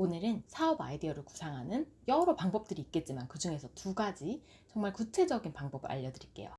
오늘은 사업 아이디어를 구상하는 여러 방법들이 있겠지만 그 중에서 두 가지 정말 구체적인 방법을 알려드릴게요.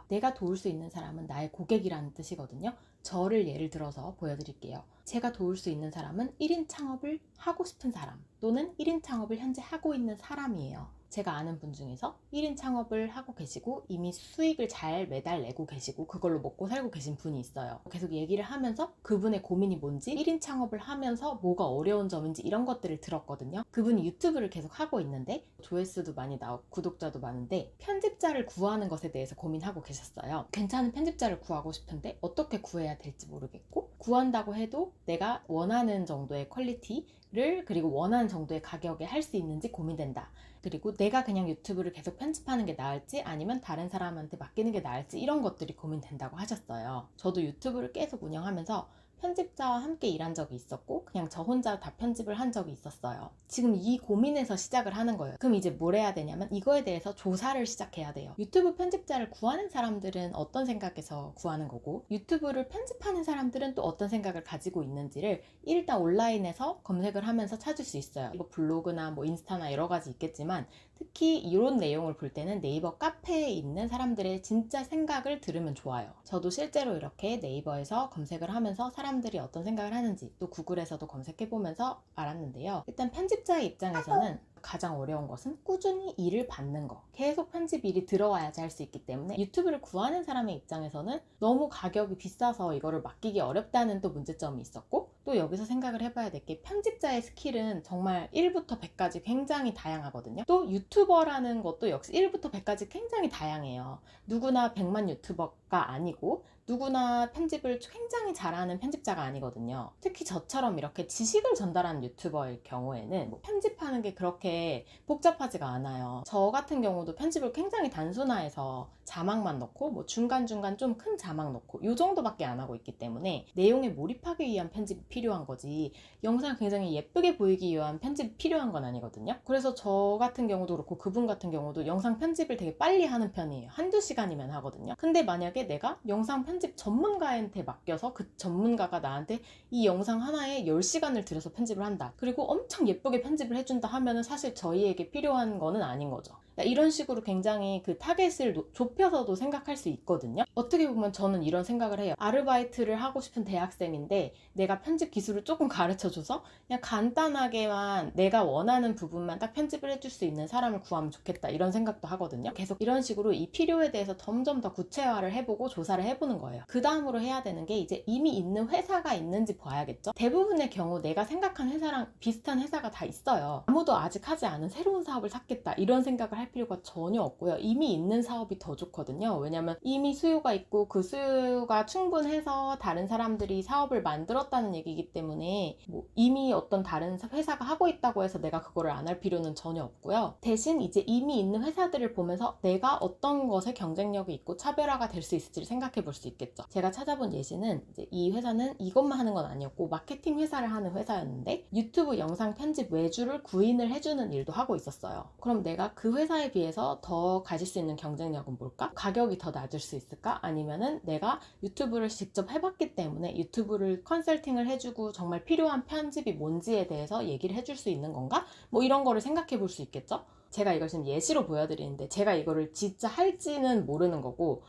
내가 도울 수 있는 사람은 나의 고객이라는 뜻이거든요. 저를 예를 들어서 보여드릴게요. 제가 도울 수 있는 사람은 1인 창업을 하고 싶은 사람 또는 1인 창업을 현재 하고 있는 사람이에요. 제가 아는 분 중에서 1인 창업을 하고 계시고 이미 수익을 잘 매달 내고 계시고 그걸로 먹고 살고 계신 분이 있어요. 계속 얘기를 하면서 그분의 고민이 뭔지 1인 창업을 하면서 뭐가 어려운 점인지 이런 것들을 들었거든요. 그분이 유튜브를 계속 하고 있는데 조회수도 많이 나오고 구독자도 많은데 편집자를 구하는 것에 대해서 고민하고 계셨어요. 괜찮은 편집자를 구하고 싶은데 어떻게 구해야 될지 모르겠고 구한다고 해도 내가 원하는 정도의 퀄리티를 그리고 원하는 정도의 가격에 할 수 있는지 고민된다. 그리고 내가 그냥 유튜브를 계속 편집하는 게 나을지 아니면 다른 사람한테 맡기는 게 나을지 이런 것들이 고민된다고 하셨어요. 저도 유튜브를 계속 운영하면서 편집자와 함께 일한 적이 있었고 그냥 저 혼자 다 편집을 한 적이 있었어요. 지금 이 고민에서 시작을 하는 거예요. 그럼 이제 뭘 해야 되냐면 이거에 대해서 조사를 시작해야 돼요. 유튜브 편집자를 구하는 사람들은 어떤 생각에서 구하는 거고 유튜브를 편집하는 사람들은 또 어떤 생각을 가지고 있는지를 일단 온라인에서 검색을 하면서 찾을 수 있어요. 뭐 블로그나 뭐 인스타나 여러 가지 있겠지만 특히 이런 내용을 볼 때는 네이버 카페에 있는 사람들의 진짜 생각을 들으면 좋아요. 저도 실제로 이렇게 네이버에서 검색을 하면서 사람들이 어떤 생각을 하는지 또 구글에서도 검색해보면서 알았는데요. 일단 편집자의 입장에서는 가장 어려운 것은 꾸준히 일을 받는 거. 계속 편집 일이 들어와야지 할 수 있기 때문에 유튜브를 구하는 사람의 입장에서는 너무 가격이 비싸서 이거를 맡기기 어렵다는 또 문제점이 있었고 또 여기서 생각을 해봐야 될 게 편집자의 스킬은 정말 1부터 100까지 굉장히 다양하거든요. 또 유튜버라는 것도 역시 1부터 100까지 굉장히 다양해요. 누구나 100만 유튜버가 아니고 누구나 편집을 굉장히 잘하는 편집자가 아니거든요. 특히 저처럼 이렇게 지식을 전달하는 유튜버일 경우에는 뭐 편집하는 게 그렇게 복잡하지가 않아요. 저 같은 경우도 편집을 굉장히 단순화해서 자막만 넣고 뭐 중간중간 좀 큰 자막 넣고 이 정도밖에 안 하고 있기 때문에 내용에 몰입하기 위한 편집이 필요한 거지 영상 굉장히 예쁘게 보이기 위한 편집이 필요한 건 아니거든요. 그래서 저 같은 경우도 그렇고 그분 같은 경우도 영상 편집을 되게 빨리 하는 편이에요. 한두 시간이면 하거든요. 근데 만약에 내가 영상 편집 전문가한테 맡겨서 그 전문가가 나한테 이 영상 하나에 10시간을 들여서 편집을 한다. 그리고 엄청 예쁘게 편집을 해준다 하면은 사실 저희에게 필요한 거는 아닌 거죠. 이런 식으로 굉장히 그 타겟을 좁혀서도 생각할 수 있거든요. 어떻게 보면 저는 이런 생각을 해요. 아르바이트를 하고 싶은 대학생인데 내가 편집 기술을 조금 가르쳐줘서 그냥 간단하게만 내가 원하는 부분만 딱 편집을 해줄 수 있는 사람을 구하면 좋겠다 이런 생각도 하거든요. 계속 이런 식으로 이 필요에 대해서 점점 더 구체화를 해보고 조사를 해보는 거예요. 그 다음으로 해야 되는 게 이제 이미 있는 회사가 있는지 봐야겠죠. 대부분의 경우 내가 생각한 회사랑 비슷한 회사가 다 있어요. 아무도 아직 하지 않은 새로운 사업을 찾겠다 이런 생각을 할 필요가 전혀 없고요. 이미 있는 사업이 더 좋거든요. 왜냐면 이미 수요가 있고 그 수요가 충분해서 다른 사람들이 사업을 만들었다는 얘기이기 때문에 뭐 이미 어떤 다른 회사가 하고 있다고 해서 내가 그거를 안 할 필요는 전혀 없고요. 대신 이제 이미 있는 회사들을 보면서 내가 어떤 것에 경쟁력이 있고 차별화가 될 수 있을지를 생각해 볼 수 있겠죠. 제가 찾아본 예시는 이제 이 회사는 이것만 하는 건 아니었고 마케팅 회사를 하는 회사였는데 유튜브 영상 편집 외주를 구인을 해주는 일도 하고 있었어요. 그럼 내가 그 회사에 비해서 더 가질 수 있는 경쟁력은 뭘까? 가격이 더 낮을 수 있을까? 아니면은 내가 유튜브를 직접 해봤기 때문에 유튜브를 컨설팅을 해주고 정말 필요한 편집이 뭔지에 대해서 얘기를 해줄 수 있는 건가? 뭐 이런 거를 생각해 볼 수 있겠죠? 제가 이걸 지금 예시로 보여드리는데 제가 이거를 진짜 할지는 모르는 거고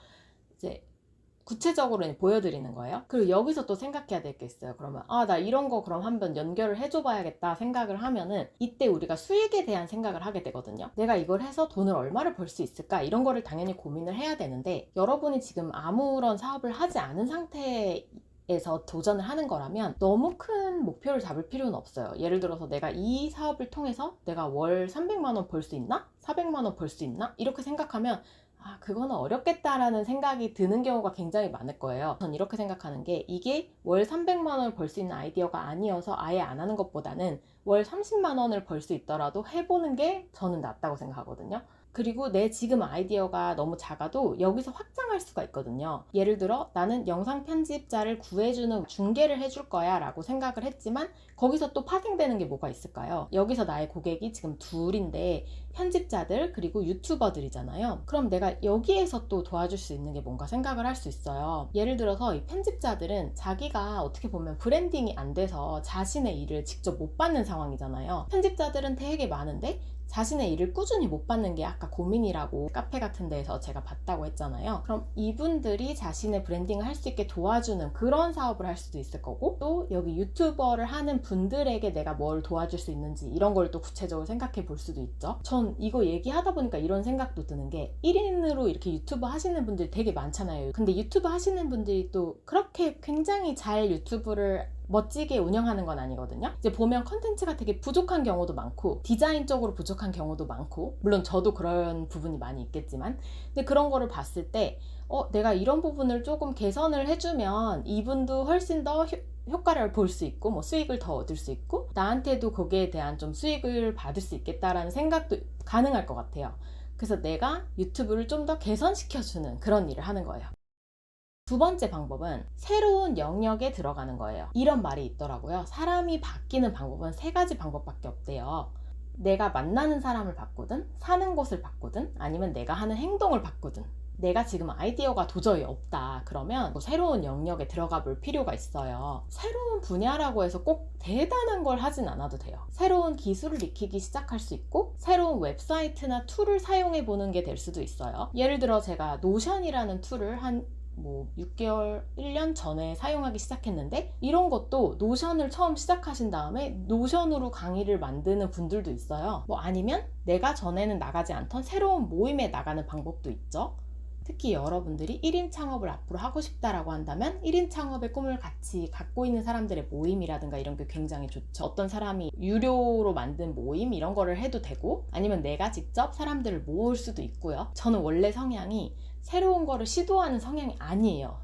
이제 구체적으로 보여드리는 거예요. 그리고 여기서 또 생각해야 될 게 있어요. 그러면 나 이런 거 그럼 한번 연결을 해줘 봐야겠다 생각을 하면은 이때 우리가 수익에 대한 생각을 하게 되거든요. 내가 이걸 해서 돈을 얼마를 벌 수 있을까 이런 거를 당연히 고민을 해야 되는데 여러분이 지금 아무런 사업을 하지 않은 상태에서 도전을 하는 거라면 너무 큰 목표를 잡을 필요는 없어요. 예를 들어서 내가 이 사업을 통해서 내가 월 300만 원 벌 수 있나? 400만 원 벌 수 있나? 이렇게 생각하면 그거는 어렵겠다라는 생각이 드는 경우가 굉장히 많을 거예요. 전 이렇게 생각하는 게 이게 월 300만 원을 벌 수 있는 아이디어가 아니어서 아예 안 하는 것보다는 월 30만 원을 벌 수 있더라도 해보는 게 저는 낫다고 생각하거든요. 그리고 내 지금 아이디어가 너무 작아도 여기서 확장할 수가 있거든요. 예를 들어 나는 영상 편집자를 구해주는 중개를 해줄 거야 라고 생각을 했지만 거기서 또 파생되는 게 뭐가 있을까요? 여기서 나의 고객이 지금 둘인데 편집자들 그리고 유튜버들이잖아요. 그럼 내가 여기에서 또 도와줄 수 있는 게 뭔가 생각을 할 수 있어요. 예를 들어서 이 편집자들은 자기가 어떻게 보면 브랜딩이 안 돼서 자신의 일을 직접 못 받는 상황이잖아요. 편집자들은 되게 많은데 자신의 일을 꾸준히 못 받는 게 아까 고민이라고 카페 같은 데에서 제가 봤다고 했잖아요. 그럼 이분들이 자신의 브랜딩을 할 수 있게 도와주는 그런 사업을 할 수도 있을 거고, 또 여기 유튜버를 하는 분들에게 내가 뭘 도와줄 수 있는지 이런 걸 또 구체적으로 생각해 볼 수도 있죠. 전 이거 얘기하다 보니까 이런 생각도 드는 게 1인으로 이렇게 유튜버 하시는 분들이 되게 많잖아요. 근데 유튜브 하시는 분들이 또 그렇게 굉장히 잘 유튜브를 멋지게 운영하는 건 아니거든요. 이제 보면 컨텐츠가 되게 부족한 경우도 많고 디자인적으로 부족한 경우도 많고, 물론 저도 그런 부분이 많이 있겠지만, 근데 그런 거를 봤을 때 내가 이런 부분을 조금 개선을 해주면 이분도 훨씬 더 효과를 볼 수 있고 뭐 수익을 더 얻을 수 있고 나한테도 거기에 대한 좀 수익을 받을 수 있겠다라는 생각도 가능할 것 같아요. 그래서 내가 유튜브를 좀 더 개선시켜주는 그런 일을 하는 거예요. 두 번째 방법은 새로운 영역에 들어가는 거예요. 이런 말이 있더라고요. 사람이 바뀌는 방법은 세 가지 방법밖에 없대요. 내가 만나는 사람을 바꾸든, 사는 곳을 바꾸든, 아니면 내가 하는 행동을 바꾸든. 내가 지금 아이디어가 도저히 없다 그러면 뭐 새로운 영역에 들어가 볼 필요가 있어요. 새로운 분야라고 해서 꼭 대단한 걸 하진 않아도 돼요. 새로운 기술을 익히기 시작할 수 있고 새로운 웹사이트나 툴을 사용해 보는 게 될 수도 있어요. 예를 들어 제가 노션이라는 툴을 한 6개월, 1년 전에 사용하기 시작했는데, 이런 것도 노션을 처음 시작하신 다음에 노션으로 강의를 만드는 분들도 있어요. 아니면 내가 전에는 나가지 않던 새로운 모임에 나가는 방법도 있죠. 특히 여러분들이 1인 창업을 앞으로 하고 싶다라고 한다면 1인 창업의 꿈을 같이 갖고 있는 사람들의 모임이라든가 이런 게 굉장히 좋죠. 어떤 사람이 유료로 만든 모임 이런 거를 해도 되고, 아니면 내가 직접 사람들을 모을 수도 있고요. 저는 원래 성향이 새로운 거를 시도하는 성향이 아니에요.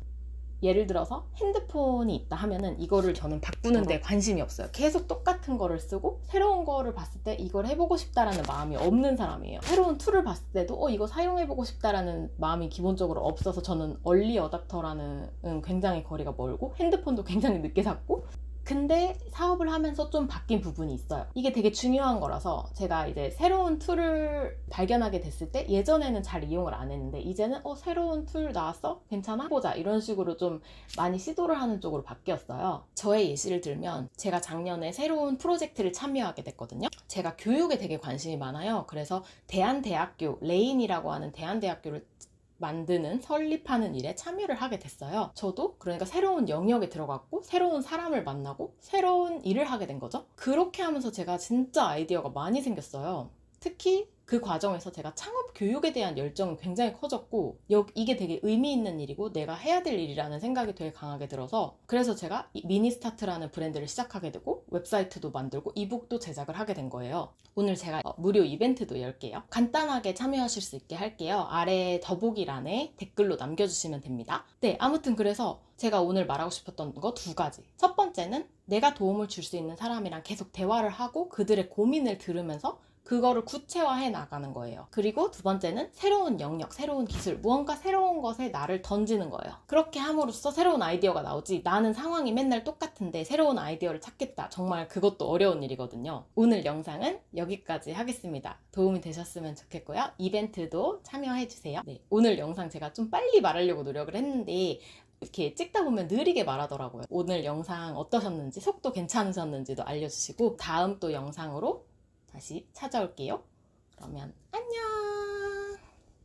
예를 들어서 핸드폰이 있다 하면은 이거를 저는 바꾸는데 관심이 없어요. 계속 똑같은 거를 쓰고 새로운 거를 봤을 때 이걸 해보고 싶다라는 마음이 없는 사람이에요. 새로운 툴을 봤을 때도 이거 사용해보고 싶다라는 마음이 기본적으로 없어서 저는 얼리 어답터라는 굉장히 거리가 멀고 핸드폰도 굉장히 늦게 샀고, 근데 사업을 하면서 좀 바뀐 부분이 있어요. 이게 되게 중요한 거라서 제가 이제 새로운 툴을 발견하게 됐을 때 예전에는 잘 이용을 안 했는데 이제는 새로운 툴 나왔어? 괜찮아? 해보자. 이런 식으로 좀 많이 시도를 하는 쪽으로 바뀌었어요. 저의 예시를 들면 제가 작년에 새로운 프로젝트를 참여하게 됐거든요. 제가 교육에 되게 관심이 많아요. 그래서 대한대학교, 레인이라고 하는 대한대학교를 설립하는 일에 참여를 하게 됐어요. 저도 그러니까 새로운 영역에 들어갔고 새로운 사람을 만나고 새로운 일을 하게 된 거죠. 그렇게 하면서 제가 진짜 아이디어가 많이 생겼어요. 특히 그 과정에서 제가 창업 교육에 대한 열정이 굉장히 커졌고 이게 되게 의미 있는 일이고 내가 해야 될 일이라는 생각이 되게 강하게 들어서, 그래서 제가 미니스타트라는 브랜드를 시작하게 되고 웹사이트도 만들고 이북도 제작을 하게 된 거예요. 오늘 제가 무료 이벤트도 열게요. 간단하게 참여하실 수 있게 할게요. 아래 더보기란에 댓글로 남겨주시면 됩니다. 네, 아무튼 그래서 제가 오늘 말하고 싶었던 거 두 가지. 첫 번째는 내가 도움을 줄 수 있는 사람이랑 계속 대화를 하고 그들의 고민을 들으면서 그거를 구체화해 나가는 거예요. 그리고 두 번째는 새로운 영역, 새로운 기술, 무언가 새로운 것에 나를 던지는 거예요. 그렇게 함으로써 새로운 아이디어가 나오지, 나는 상황이 맨날 똑같은데 새로운 아이디어를 찾겠다. 정말 그것도 어려운 일이거든요. 오늘 영상은 여기까지 하겠습니다. 도움이 되셨으면 좋겠고요. 이벤트도 참여해주세요. 네, 오늘 영상 제가 좀 빨리 말하려고 노력을 했는데 이렇게 찍다 보면 느리게 말하더라고요. 오늘 영상 어떠셨는지, 속도 괜찮으셨는지도 알려주시고 다음 또 영상으로 다시 찾아올게요. 그러면 안녕!